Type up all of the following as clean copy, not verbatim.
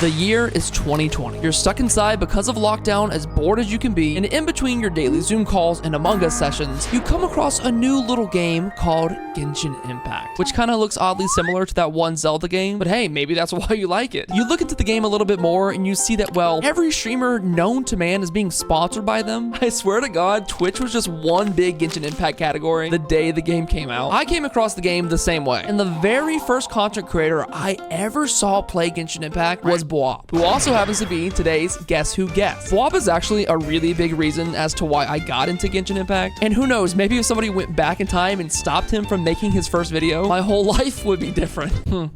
The year is 2020. You're stuck inside because of lockdown, as bored as you can be, and in between your daily Zoom calls and Among Us sessions, you come across a new little game called Genshin Impact, which kind of looks oddly similar to that one Zelda game, but hey, maybe that's why you like it. You look into the game a little bit more and you see that, well, every streamer known to man is being sponsored by them. I swear to God, Twitch was just one big Genshin Impact category the day the game came out. I came across the game the same way, and the very first content creator I ever saw play Genshin Impact was Boab, who also happens to be today's Guess Who guest. Boab is actually a really big reason as to why I got into Genshin Impact, and who knows, maybe if somebody went back in time and stopped him from making his first video, my whole life would be different.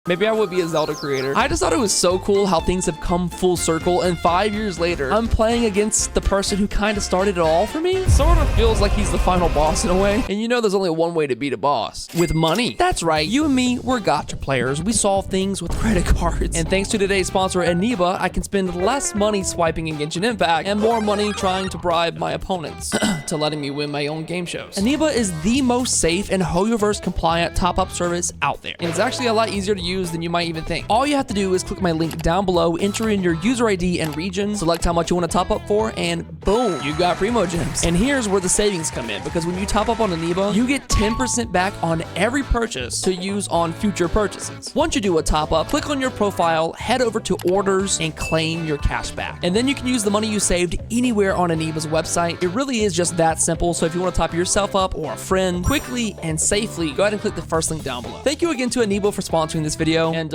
Maybe I would be a Zelda creator. I just thought it was so cool how things have come full circle, and 5 years later, I'm playing against the person who kind of started it all for me. Sort of feels like he's the final boss in a way. And you know there's only one way to beat a boss. With money. That's right, you and me, we're gacha players. We solve things with credit cards. And thanks to today's sponsor, Aniba, I can spend less money swiping in Genshin Impact and more money trying to bribe my opponents to letting me win my own game shows. Aniba is the most safe and Hoyoverse compliant top-up service out there. And it's actually a lot easier to use than you might even think. All you have to do is click my link down below, enter in your user ID and region, select how much you want to top up for, and boom, you got Primo Gems. And here's where the savings come in, because when you top up on Aniba, you get 10% back on every purchase to use on future purchases. Once you do a top up, click on your profile, head over to orders, and claim your cash back. And then you can use the money you saved anywhere on Aniba's website. It really is just that simple. So if you want to top yourself up or a friend quickly and safely, go ahead and click the first link down below. Thank you again to Aniba for sponsoring this video. And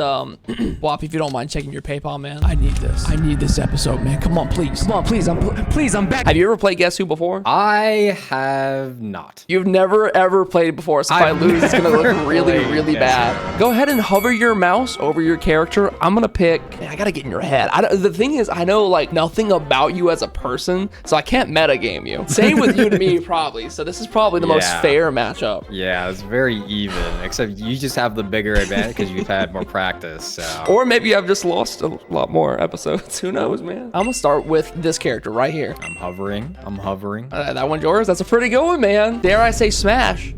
Wop, if you don't mind checking your PayPal, man. I need this. I need this episode, man. Come on, please. Come on, please. I'm back. Have you ever played Guess Who before? I have not. You've never ever played before, so if I lose, it's gonna look really bad. Go ahead and hover your mouse over your character. I'm gonna pick. Man, I gotta get in your head. The thing is, I know like nothing about you as a person, so I can't metagame you. Same with you to me, probably. So this is probably the most fair matchup. Yeah, it's very even. Except you just have the bigger advantage because you've had more practice. So. Or maybe I've just lost a lot more episodes. Who knows, man? I'm gonna start with this character right here. I'm hovering. That one's yours. That's a pretty good one, man. Dare I say smash?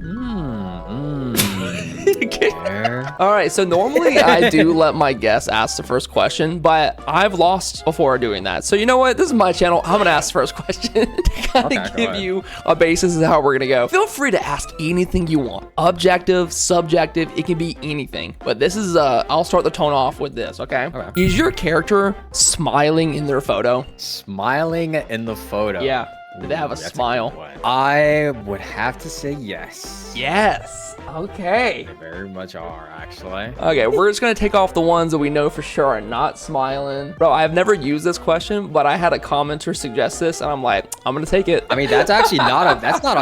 All right, so normally I do let my guest ask the first question, but I've lost before doing that. So you know what? This is my channel. I'm gonna ask the first question to kind of give you a basis of how we're gonna go. Feel free to ask anything you want. Objective, subjective, it can be anything. But this is, I'll start the tone off with this, okay? Is your character smiling in their photo? Smiling in the photo? Yeah. Did they have a smile? I would have to say yes. Yes. Okay. They very much are, actually. Okay, we're just gonna take off the ones that we know for sure are not smiling. Bro, I've never used this question, but I had a commenter suggest this, and I'm like, I'm gonna take it. I mean, that's actually not a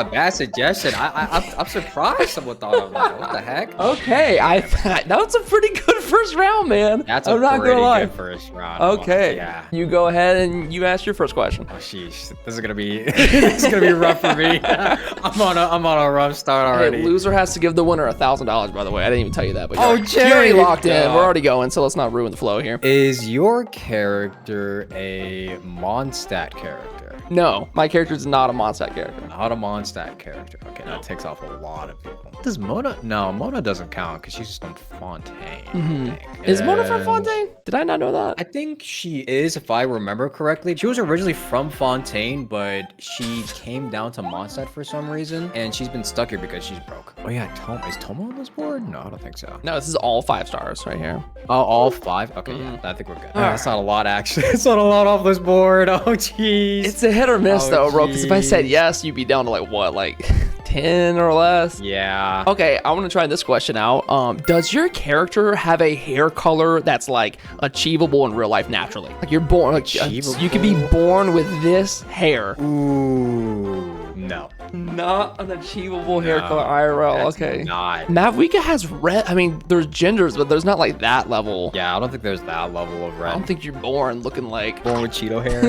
bad suggestion. I'm surprised someone thought of that. What the heck? Okay, that was a pretty good first round, man. That's a pretty good first round. Okay, yeah. You go ahead and you ask your first question. Oh, sheesh, this is gonna be rough for me. I'm on a rough start already. Hey, loser has to give the winner $1,000, by the way. I didn't even tell you that, but you're already locked in. We're already going, so let's not ruin the flow here. Is your character a Mondstadt character? No, my character is not a Mondstadt character. Not a Mondstadt character. Okay, that takes off a lot of people. Does Mona? No, Mona doesn't count because she's just from Fontaine. Is Mona from Fontaine? Did I not know that? I think she is, if I remember correctly. She was originally from Fontaine, but she came down to Mondstadt for some reason, and she's been stuck here because she's broke. Oh yeah, is Tomo on this board? No, I don't think so. No, this is all 5 stars right here. Oh, all 5? Okay, yeah, I think we're good. That's not a lot, actually. It's not a lot off this board. Oh, jeez. It's a hit or miss, though, bro, because if I said yes, you'd be down to like, what, like 10 or less? Yeah. Okay, I want to try this question out. Does your character have a hair color that's like achievable in real life naturally? Like you're born, like you could be born with this hair. Ooh, no. Not an achievable hair color IRL. Okay. Not. Mavwika has red. I mean, there's genders, but there's not like that level. Yeah, I don't think there's that level of red. I don't think you're born looking like. Born with Cheeto hair.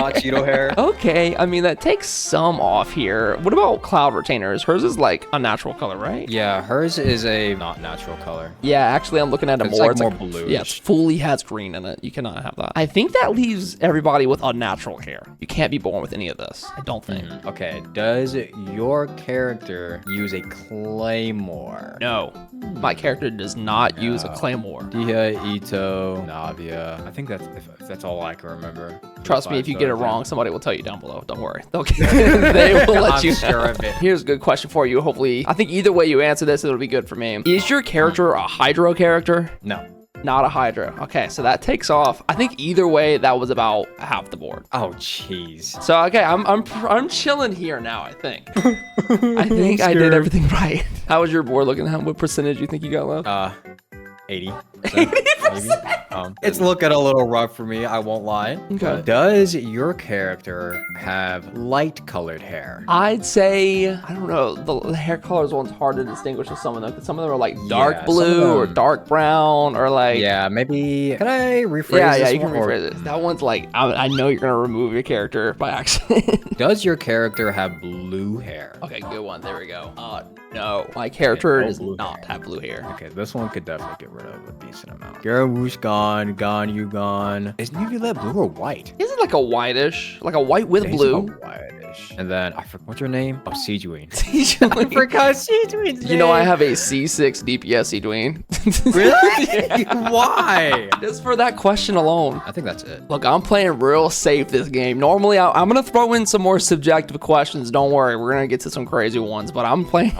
Hot Cheeto hair. Okay, I mean that takes some off here. What about Cloud Retainers? Hers is like a natural color, right? Yeah, hers is a not natural color. Yeah, actually, I'm looking at it it's more. Like more blue. Yeah, it fully has green in it. You cannot have that. I think that leaves everybody with unnatural hair. You can't be born with any of this. I don't think. Okay. Does your character use a claymore? No. My character does not use a claymore. Dia, Ito, Navia. I think if that's all I can remember. Trust me, if you get it wrong, somebody will tell you down below. Don't worry. They will let you know. Sure of it. Here's a good question for you. Hopefully, I think either way you answer this, it'll be good for me. Is your character a Hydro character? No. Not a Hydro. Okay, so that takes off. I think either way, that was about half the board. Oh, jeez. So okay, I'm chilling here now. I think. I think I did everything right. How was your board looking? What percentage do you think you got left? 80. 80%. It's looking a little rough for me, I won't lie. Okay. Does your character have light colored hair? I'd say, I don't know, the hair colors one's hard to distinguish with some of them, because some of them are like dark blue or dark brown or like... Yeah, maybe... Can I rephrase this? Yeah, you can rephrase it. That one's like, I know you're going to remove your character by accident. Does your character have blue hair? Okay, good one. There we go. No, my character does not have blue hair. Okay, this one could definitely get rid of a decent amount. Garawoosh gone, you gone. Is Nuvulet blue or white? Is it like a whitish? Like a white with blue? Like a whitish. And then, I forgot, what's your name? Oh, Sejuine. I forgot Sejuine's name. You know I have a C6 DPS Sejuine. Really? Why? Just for that question alone. I think that's it. Look, I'm playing real safe this game. Normally, I'm going to throw in some more subjective questions. Don't worry, we're going to get to some crazy ones, but I'm playing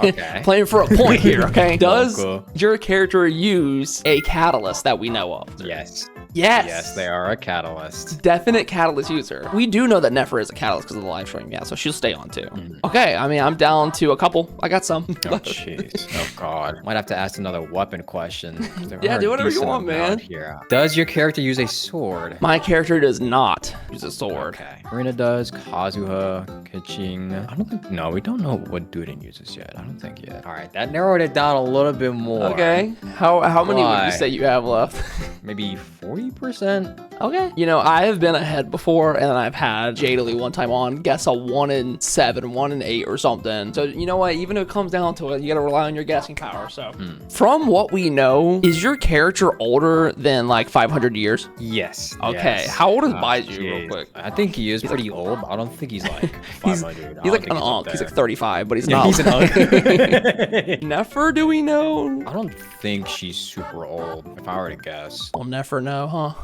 playing for a point here, okay? Does your character use a catalyst that we know of? Yes. Yes. Yes, they are a catalyst. Definite catalyst user. We do know that Nefer is a catalyst because of the live stream, yeah, so she'll stay on too. Okay, I mean, I'm down to a couple. I got some. Oh, jeez. Oh, God. Might have to ask another weapon question. Yeah, do whatever you want, man. Here. Does your character use a sword? My character does not use a sword. Okay. Marina does. Kazuha, Kiching. I don't think... No, we don't know what Duden uses yet. I don't think yet. All right, that narrowed it down a little bit more. Okay. How many would you say you have left? Maybe 40%. Okay. You know, I have been ahead before, and then I've had Jadely one time on guess a 1 in 7, 1 in 8 or something. So, you know what? Even if it comes down to it, you gotta rely on your guessing power. So, from what we know, is your character older than like 500 years? Yes. Okay. Yes. How old is Baiju, real quick? I think he is pretty old, but I don't think he's like 500. He's like an unk. He's like 35, but he's not. He's an unk. Nefer, do we know? I don't think she's super old, if I were to guess. We'll never know, huh?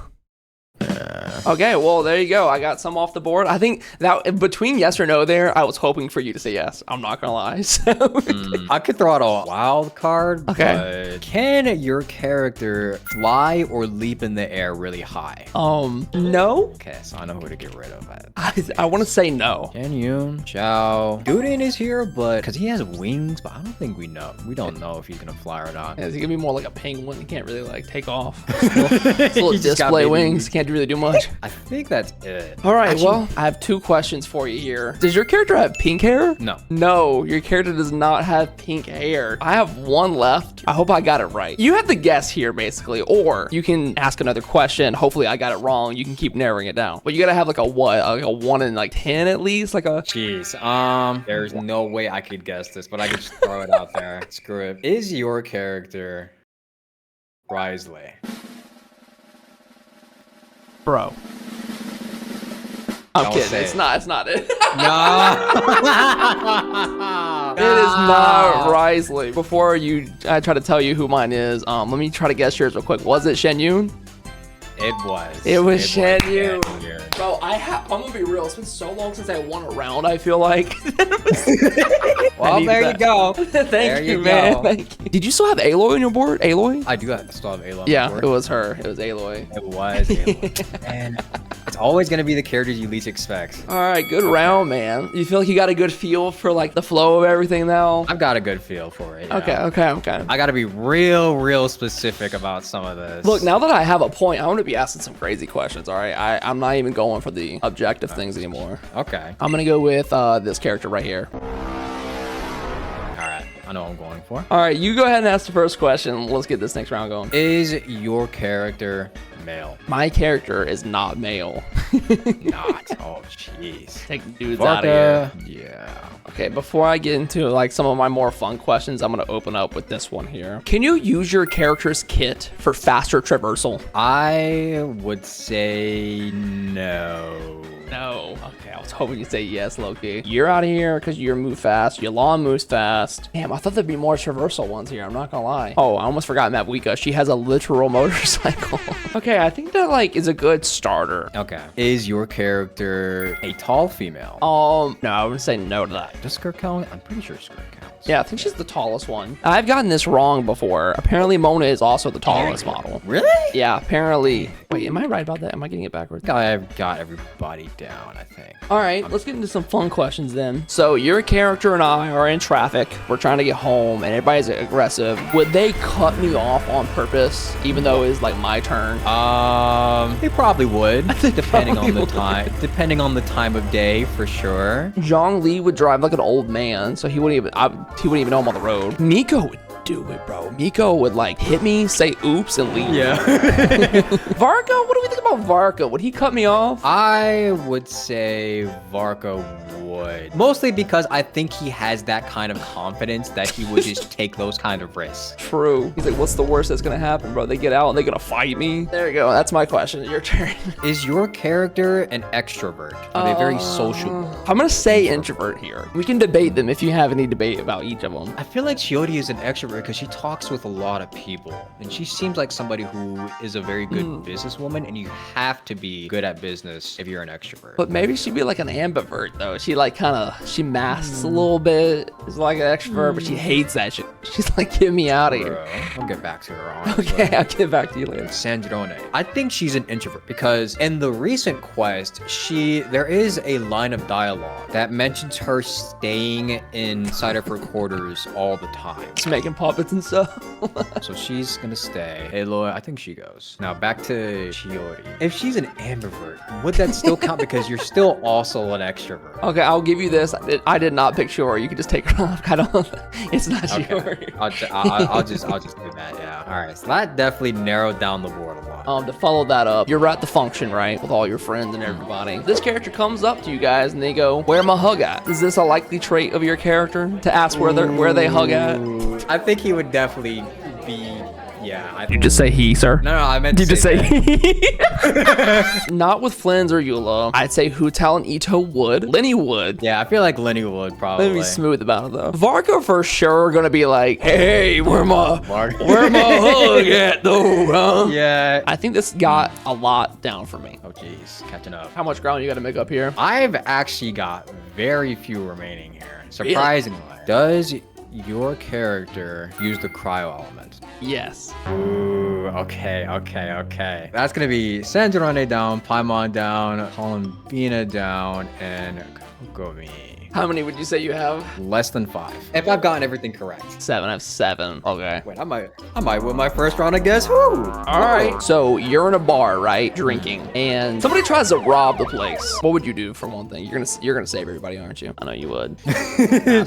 Okay, well, there you go. I got some off the board. I think that between yes or no there, I was hoping for you to say yes. I'm not gonna lie. So. I could throw out a wild card, okay. But can your character fly or leap in the air really high? No. Okay, so I know who to get rid of. I want to say no. Can you? Xiao. Duden is here, but because he has wings, but I don't think we know. We don't know if he's gonna fly or not. Yeah, is he gonna be more like a penguin? He can't really like take off. It's little display wings. Can't really do much. I think that's it. All right, well, I have 2 questions for you here. Does your character have pink hair? No. No, your character does not have pink hair. I have 1 left. I hope I got it right. You have to guess here, basically, or you can ask another question. Hopefully, I got it wrong. You can keep narrowing it down. But you gotta have like a what? Like a 1 in like 10 at least? Like a... Jeez. There's no way I could guess this, but I could just throw it out there. Screw it. Is your character Risley? Bro. I'm kidding. It's not it. No. It is not Risley. Before I try to tell you who mine is, let me try to guess yours real quick. Was it Shen Yun? It was. It was Shen Yun. Bro, I'm gonna be real. It's been so long since I won a round, I feel like. Well, there you go. Thank you, man. Thank you. Did you still have Aloy on your board? Aloy? I do still have Aloy on my board. It was her. It was Aloy. It was Aloy. And it's always going to be the characters you least expect. All right, good round, man. You feel like you got a good feel for like the flow of everything now? I've got a good feel for it. Okay. I got to be real specific about some of this. Look, now that I have a point, I want to be asking some crazy questions, all right? I'm not even going for the objective things anymore. Okay. I'm going to go with this character right here. I know what I'm going for. All right, you go ahead and ask the first question. Let's get this next round going. Is your character male? My character is not male. Not? Oh, jeez. Take dudes out of here. Yeah. Okay, before I get into like some of my more fun questions, I'm going to open up with this one here. Can you use your character's kit for faster traversal? I would say no. No. Okay, I was hoping you'd say yes, Loki. You're out of here because you move fast. Your lawn moves fast. Damn, I thought there'd be more traversal ones here. I'm not gonna lie. Oh, I almost forgot Mabuika. She has a literal motorcycle. Okay, I think that like is a good starter. Okay. Is your character a tall female? No, I would say no to that. Does skirt count? I'm pretty sure skirt counts. Yeah, I think she's the tallest one. I've gotten this wrong before. Apparently, Mona is also the tallest model. Really? Yeah, apparently. Wait, am I right about that? Am I getting it backwards? I've got everybody down, I think. All right, let's get into some fun questions then. So your character and I are in traffic. We're trying to get home and everybody's aggressive. Would they cut me off on purpose, even though it's like my turn? They probably would, depending on the time. Depending on the time of day, for sure. Zhongli would drive like an old man, so he wouldn't even know I'm on the road. Miko would do it, bro. Miko would like hit me, say oops, and leave. Yeah. Varka, what do we think about Varka? Would he cut me off? I would say Varka would. Mostly because I think he has that kind of confidence that he would just take those kind of risks. True. He's like, what's the worst that's gonna happen, bro? They get out and they're gonna fight me. There you go. That's my question. Your turn. Is your character an extrovert? Are they very sociable? I'm gonna say introvert here. We can debate them if you have any debate about each of them. I feel like Chiodi is an extrovert because she talks with a lot of people. And she seems like somebody who is a very good businesswoman, and you have to be good at business if you're an extrovert. But maybe she'd be like an ambivert though. She like she masks a little bit. Is like an extrovert, but she hates that shit. She's like, get me out of here. Bro, I'll get back to her, honestly. Okay, I'll get back to you later. Sandrone. I think she's an introvert because in the recent quest, there is a line of dialogue that mentions her staying inside of her quarters all the time. Just making puppets and stuff. So she's gonna stay. Aloy, I think she goes. Now back to Chiori. If she's an ambivert, would that still count because you're still also an extrovert? Okay, I'll give you this. I did not pick Shiori. You can just take her off. I don't. It's not Shiori. I'll just do that. Yeah. All right. So that definitely narrowed down the board a lot. To follow that up, you're at the function, right, with all your friends and everybody. This character comes up to you guys and they go, "Where my hug at?" Is this a likely trait of your character to ask where they hug at? I think he would definitely be. Yeah. You just say he, sir. No, I meant to say he. Not with Flins or Eula. I'd say Hutal and Ito would. Lenny would. Yeah, I feel like Lenny would probably. Let me be smooth about it though. Varka for sure gonna be like, "Hey, where my hug at though, huh?" Yeah. I think this got a lot down for me. Oh jeez, catching up. How much ground you gotta make up here? I've actually got very few remaining here. Surprisingly. Really? Does your character use the cryo element? Yes. Ooh, okay. That's gonna be Sandrane down, Paimon down, Columbina down, and Kogomi. How many would you say you have? Less than 5. If I've gotten everything correct. 7. I have 7. Okay. Wait, I might win my first round of Guess Who. All right. So you're in a bar, right, drinking, and somebody tries to rob the place. What would you do for one thing? You're gonna save everybody, aren't you? I know you would.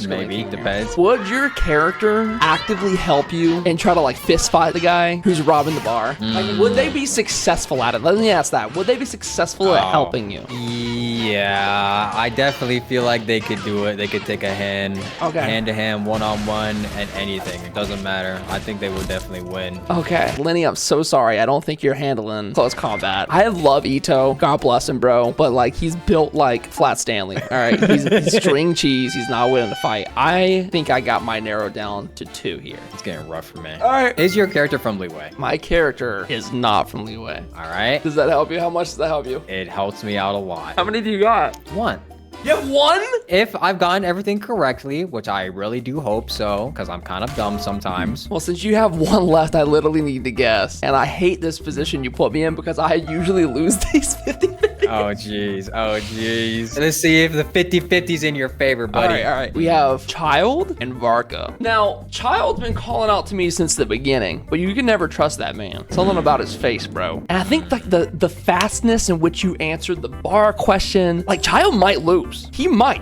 Maybe depends. Would your character actively help you and try to like fist fight the guy who's robbing the bar? Like, would they be successful at it? Let me ask that. Would they be successful at helping you? Yeah, I definitely feel like they could do it. They could take a hand to hand, one-on-one, and anything. It doesn't matter. I think they would definitely win. Okay. Lenny, I'm so sorry. I don't think you're handling close combat. I love Ito. God bless him, bro. But like, he's built like Flat Stanley. All right. He's string cheese. He's not willing to fight. I think I got my narrowed down to 2 here. It's getting rough for me. All right. Is your character from Liyue? My character is not from Liyue. All right. Does that help you? How much does that help you? It helps me out a lot. How many do you got? 1. You have 1? If I've gotten everything correctly, which I really do hope so, because I'm kind of dumb sometimes. Well, since you have 1 left, I literally need to guess. And I hate this position you put me in because I usually lose these 50-50. Oh, jeez. Let's see if the 50-50's in your favor, buddy. All right. We have Child and Varka. Now, Child's been calling out to me since the beginning, but you can never trust that man. Something about his face, bro. And I think like the fastness in which you answered the bar question, like Child might lose. He might.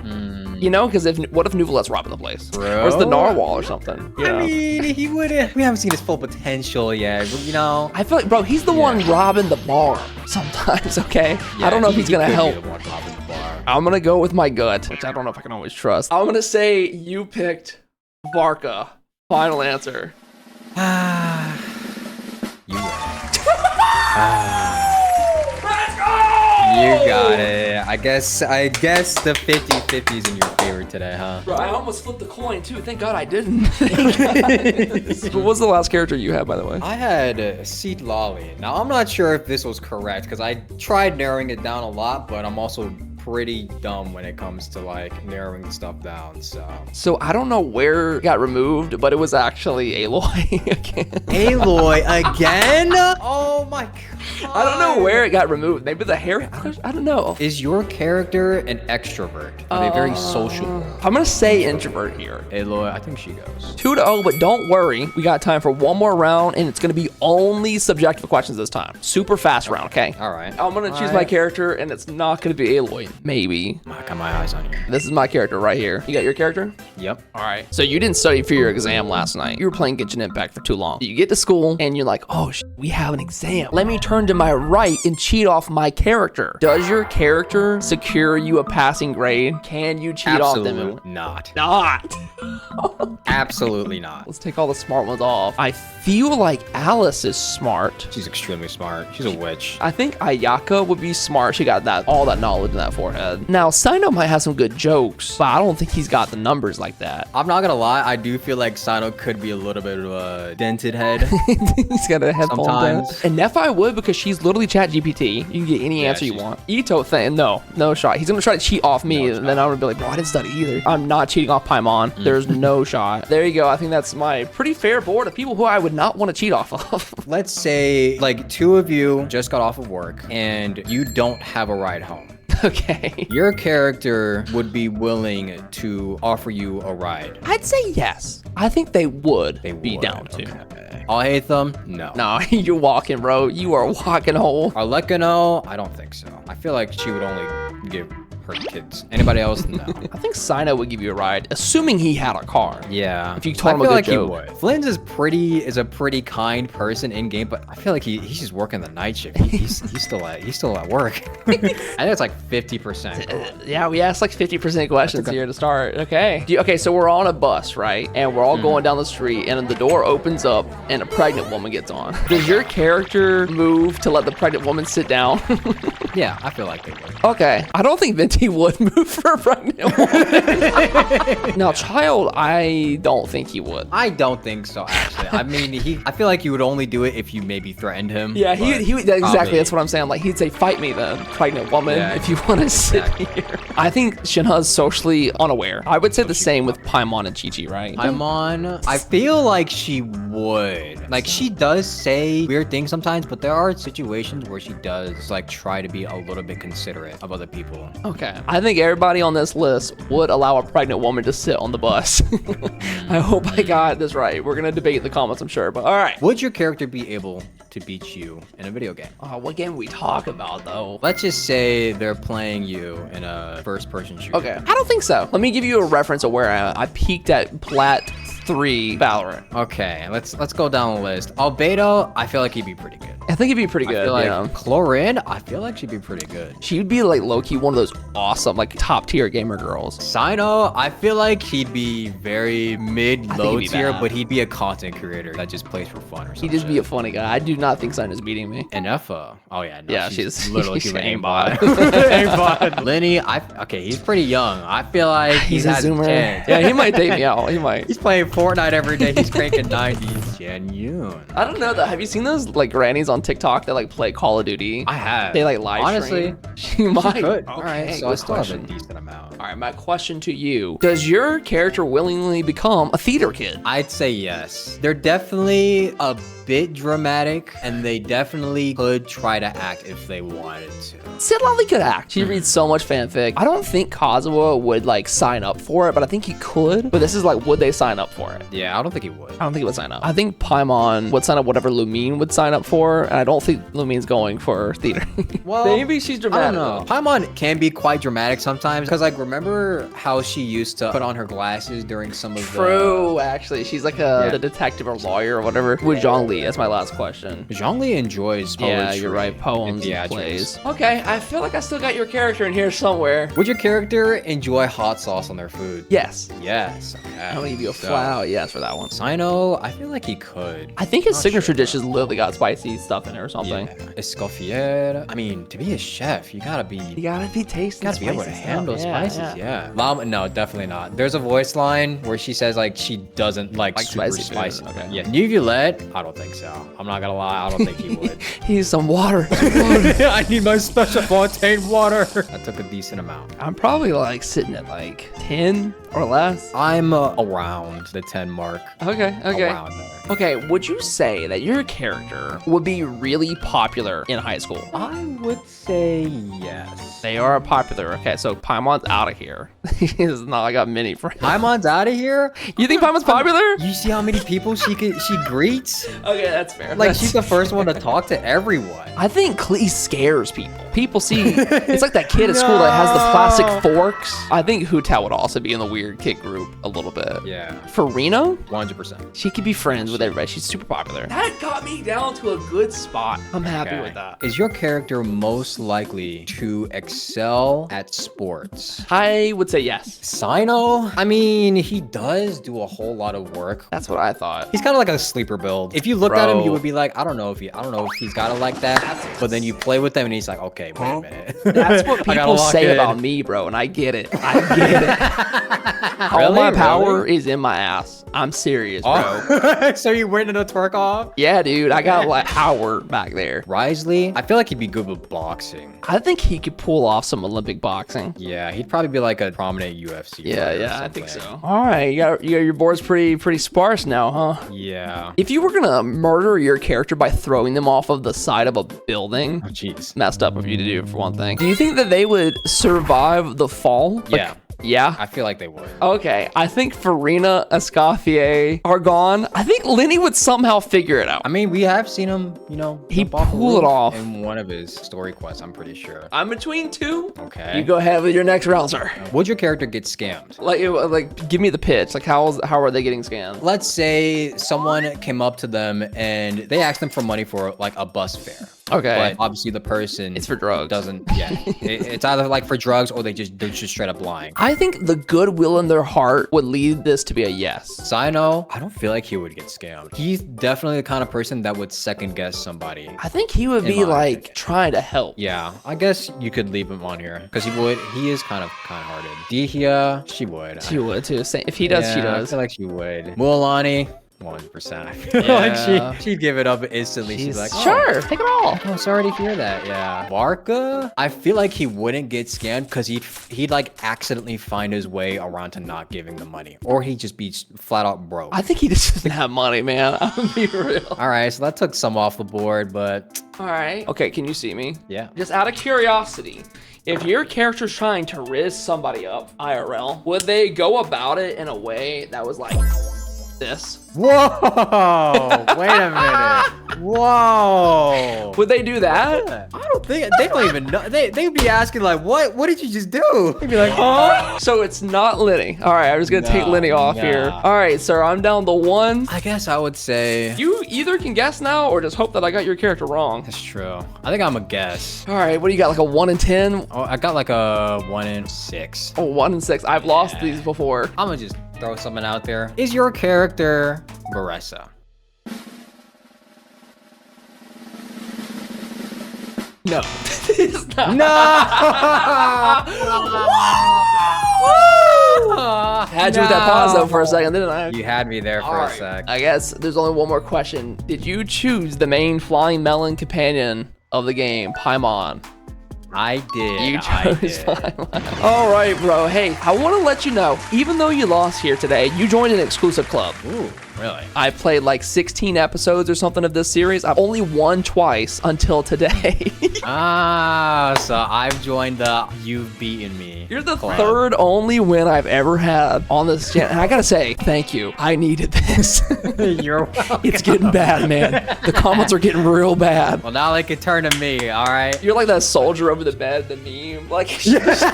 You know, because what if Nuvalet's robbing the place? Bro? Or it's the Narwhal or something. You know? I mean, he wouldn't. We haven't seen his full potential yet, but, you know. I feel like, bro, he's the one robbing the bar sometimes, okay? Yeah, I don't know if he's going to help. Be the one robbing the bar. I'm going to go with my gut, which I don't know if I can always trust. I'm going to say you picked Varka. Final answer. You win. You got it. I guess the 50-50's in your favor today, huh? Bro, I almost flipped the coin too. Thank God I didn't. What was the last character you had, by the way? I had Seed Lolly. Now, I'm not sure if this was correct because I tried narrowing it down a lot, but I'm also pretty dumb when it comes to like narrowing stuff down, So I don't know where it got removed, but it was actually Aloy again. Aloy again? Oh my god. I don't know where it got removed. Maybe the hair. I don't know. Is your character an extrovert? Are they very social? I'm gonna say introvert here. Aloy, I think she goes 2-0, but don't worry. We got time for one more round, and it's gonna be only subjective questions this time. Super fast round, okay? All right. I'm gonna choose my character, and it's not gonna be Aloy. Maybe. I got my eyes on you. This is my character right here. You got your character? Yep. All right. So you didn't study for your exam last night. You were playing Genshin Impact for too long. You get to school, and you're like, oh, we have an exam. Let me turn to my right and cheat off my character. Does your character secure you a passing grade? Can you cheat off them? Absolutely not. Not. Absolutely not. Let's take all the smart ones off. I feel like Alice is smart. She's extremely smart. She's a witch. I think Ayaka would be smart. She got all that knowledge in that forehead. Now, Sino might have some good jokes, but I don't think he's got the numbers like that. I'm not gonna lie, I do feel like Sino could be a little bit of a dented head. He's got a headphone Sometimes. And Nephi would, because she's literally chat GPT. You can get any answer you want. Ito thing, no shot. He's gonna try to cheat off me, and then I'm gonna be like, bro, I didn't study either. I'm not cheating off Paimon. There's no shot. There you go. I think that's my pretty fair board of people who I would not want to cheat off of. Let's say like 2 of you just got off of work and you don't have a ride home. Okay. Your character would be willing to offer you a ride. I'd say yes. I think they would be would, down to. Okay. I'll hate them? No. No, you're walking, bro. You are walking whole. Arlecano? I don't think so. I feel like she would only give her kids. Anybody else? No. I think Sino would give you a ride, assuming he had a car. Yeah. If you told him a good joke. He would. Flins is a pretty kind person in game, but I feel like he's just working the night shift. He's still at work. I think it's like 50%. Yeah, we asked like 50% questions here to start. Okay. Okay, so we're on a bus, right? And we're all going down the street, and the door opens up, and a pregnant woman gets on. Does your character move to let the pregnant woman sit down? Yeah, I feel like they would. Okay. I don't think Venti would move for a pregnant woman. Now, Child, I don't think he would. I don't think so, actually. I mean, I feel like he would only do it if you maybe threatened him. Yeah, he would, exactly. That's what I'm saying. Like, he'd say, fight me then, pregnant woman, if you want to sit here. I think Shinha is socially unaware. I would say the same with Paimon and Chi-Chi, right? Paimon, I feel like she would. Like, she does say weird things sometimes, but there are situations where she does, like, try to be a little bit considerate of other people. Okay. I think everybody on this list would allow a pregnant woman to sit on the bus. I hope I got this right. We're going to debate in the comments, I'm sure, but all right. Would your character be able to beat you in a video game? What game we talk about, though? Let's just say they're playing you in a first-person shooter. Okay. I don't think so. Let me give you a reference of where I peaked at Plat 3 Valorant. Okay, let's go down the list. Albedo, I feel like he'd be pretty good. I think he'd be pretty good. I feel like Chlorine, I feel like she'd be pretty good. She would be like low-key one of those awesome, like top-tier gamer girls. Sino, I feel like he'd be very mid-low tier, but he'd be a content creator that just plays for fun or something. He'd just be a funny guy. I do not think Sino's beating me. And Effa, oh yeah, no, yeah, she's literally she's an aimbot. Aimbot. Lenny, okay, he's pretty young. I feel like he's a zoomer. Chance. Yeah, he might take me out. He might. He's playing Fortnite every day. He's cranking 90s. Genuine. I don't know though. Have you seen those like grannies on TikTok that like play Call of Duty? I have. They like live stream. She might. Could. Okay, all right, so I still have a decent amount. All right, my question to you: does your character willingly become a theater kid? I'd say yes. They're definitely a bit dramatic, and they definitely could try to act if they wanted to. Sidlali could act. She reads so much fanfic. I don't think Kazuha would like sign up for it, but I think he could. But this is like, would they sign up for it? Yeah, I don't think he would. I don't think he would sign up. I think Paimon would sign up whatever Lumine would sign up for, and I don't think Lumine's going for theater. Well, maybe she's dramatic. I don't know. Paimon can be quite dramatic sometimes, because like remember how she used to put on her glasses during some of True, actually. She's like the detective or lawyer or whatever with Zhongli. Zhongli as my last question. Zhongli enjoys poetry. Yeah, you're right. Poems and plays. Okay, I feel like I still got your character in here somewhere. Would your character enjoy hot sauce on their food? Yes. Yes. Okay. I'm gonna give you a flat out yes for that one. Sino, I feel like he could. I think his Not signature sure, dish has literally got spicy stuff in it or something. Yeah. Escoffier. I mean, to be a chef, you gotta be tasting be able to handle spices. Yeah. Lauma, no, definitely not. There's a voice line where she says like she doesn't like super spicy. Okay. Yeah. Nuvulette, I don't think so. I'm not gonna lie, I don't think he would. He needs some water. I need my special Fontaine water. That took a decent amount. I'm probably like sitting at like 10 or less. I'm around the 10 mark. Okay. Around there. Okay, would you say that your character would be really popular in high school? I would say yes. They are popular. Okay, so Paimon's out of here. He's not got many friends. Paimon's out of here? You think Paimon's popular? You see how many people she greets? Okay, that's fair. Like, she's the first one to talk to everyone. I think Clee scares people. People see, it's like that kid at school that has the plastic forks. I think Hutao would also be in the weird kid group a little bit. Yeah. For Reno, 100%. she could be friends with everybody. She's super popular. That got me down to a good spot. I'm happy with that. Is your character most likely to excel at sports? I would say yes. Sino? I mean, he does do a whole lot of work. That's what I thought. He's kind of like a sleeper build. If you looked at him, you would be like, I don't know if he's got it like that. But then you play with him and he's like, okay, wait a minute. That's what people say about me, bro, and I get it. I get it. All my power is in my ass. I'm serious, bro. Oh. So you went into twerk off? Yeah, dude. I got like power back there. Risley, I feel like he'd be good with boxing. I think he could pull off some Olympic boxing. Yeah, he'd probably be like a prominent UFC. Yeah, I think so. All right, you got your board's pretty sparse now, huh? Yeah. If you were gonna murder your character by throwing them off of the side of a building, oh jeez, messed up of you to do for one thing. Do you think that they would survive the fall? Like, yeah. Yeah? I feel like they would. Okay, I think Farina, Escoffier are gone. I think Lenny would somehow figure it out. I mean, we have seen him, he jump off a pull it roof off. in one of his story quests, I'm pretty sure. I'm between two. Okay. You go ahead with your next round, sir. Would your character get scammed? Like, give me the pitch. Like, how are they getting scammed? Let's say someone came up to them and they asked them for money for like a bus fare. Okay. But obviously the person It's for drugs. It's either like for drugs or they're just straight up lying. I think the goodwill in their heart would lead this to be a yes. Sino, I don't feel like he would get scammed. He's definitely the kind of person that would second guess somebody. I think he would be like trying to help. Yeah, I guess you could leave him on here because he is kind of kind-hearted. Dihia, she would. She would too. If he does, she does. I feel like she would. Mualani, 100%. I feel like she'd give it up instantly. She's like, sure, take it all. Oh, sorry to hear that. Yeah. Barca, I feel like he wouldn't get scammed because he'd like accidentally find his way around to not giving the money, or he'd just be flat out broke. I think he just doesn't have money, man. I'm gonna be real. All right, so that took some off the board, but all right. Okay, can you see me? Yeah. Just out of curiosity, if your character's trying to riz somebody up IRL, would they go about it in a way that was like this? Whoa! Wait a minute. Whoa! Would they do that? I don't think they don't even know. They'd be asking like, what did you just do? They'd be like, huh? So it's not Lenny. All right, I'm just gonna take Lenny off here. All right, sir, I'm down to one. I guess I would say you either can guess now or just hope that I got your character wrong. That's true. I think I'm a guess. All right, what do you got? Like a 1 in 10? Oh, I got like a 1 in 6. Oh, 1 in 6. I've lost these before. I'm gonna just throw something out there. Is your character Baressa? No. It's not. No! Had you with that pause though for a second, didn't I? You had me there for a sec. I guess there's only one more question. Did you choose the main flying melon companion of the game, Paimon? I did. You chose Paimon. All right, bro. Hey, I want to let you know, even though you lost here today, you joined an exclusive club. Ooh, really? I've played like 16 episodes or something of this series. I've only won twice until today. So I've joined the You've Beaten Me. You're the third only win I've ever had on this channel. And I gotta say, thank you. I needed this. You're welcome. It's getting bad, man. The comments are getting real bad. Well, now they can turn to me, all right? You're like that soldier over the bed, the meme. Like, that's what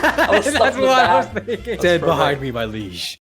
I was thinking. Dead behind me, my liege.